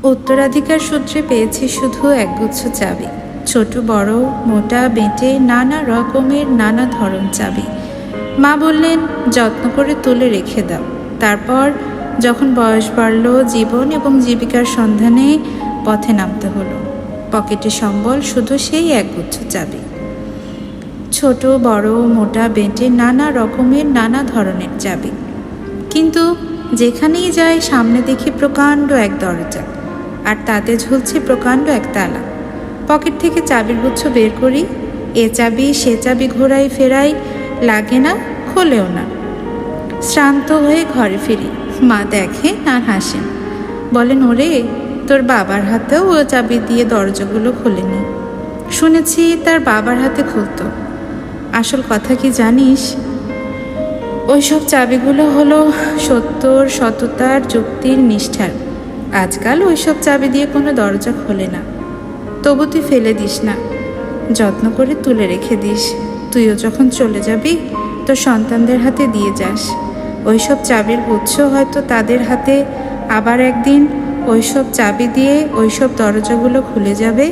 উত্তরাধিকার সূত্রে পেয়েছি শুধু একগুচ্ছ চাবি, ছোট বড় মোটা বেঁটে নানা রকমের নানা ধরন চাবি। মা বললেন যত্ন করে তুলে রেখে দাও। তারপর যখন বয়স বাড়ল, জীবন এবং জীবিকার সন্ধানে পথে নামতে হলো। পকেটে সম্বল শুধু সেই একগুচ্ছ চাবি, ছোট বড় মোটা বেঁটে নানা রকমের নানা ধরনের চাবি। কিন্তু যেখানেই যাই সামনে দেখি প্রকাণ্ড এক দরজা, আর তাতে ঝুলছে প্রকাণ্ড এক তালা। পকেট থেকে চাবির গুচ্ছ বের করি, এ চাবি সে চাবি ঘোরাই ফেরাই, লাগে না, খোলেও না। শ্রান্ত হয়ে ঘরে ফিরি। মা দেখেন আর হাসেন, বলেন ওরে, তোর বাবার হাতেও ও চাবি দিয়ে দরজাগুলো খোলেনি। শুনেছি তার বাবার হাতে খুলতো। আসল কথা কি জানিস? ওইসব চাবিগুলো হলো সত্যর, সততার, যুক্তির, নিষ্ঠার। আজকাল ওইসব চাবি দিয়ে কোনো দরজা খোলে না। তবু তুই ফেলে দিস না, যত্ন করে তুলে রেখে দিস। তুইও যখন চলে যাবি তোর সন্তানদের হাতে দিয়ে যাস। ওইসব চাবির গুচ্ছ হয়তো তাদের হাতে আবার একদিন ওইসব চাবি দিয়ে ওইসব দরজাগুলো খুলে যাবে।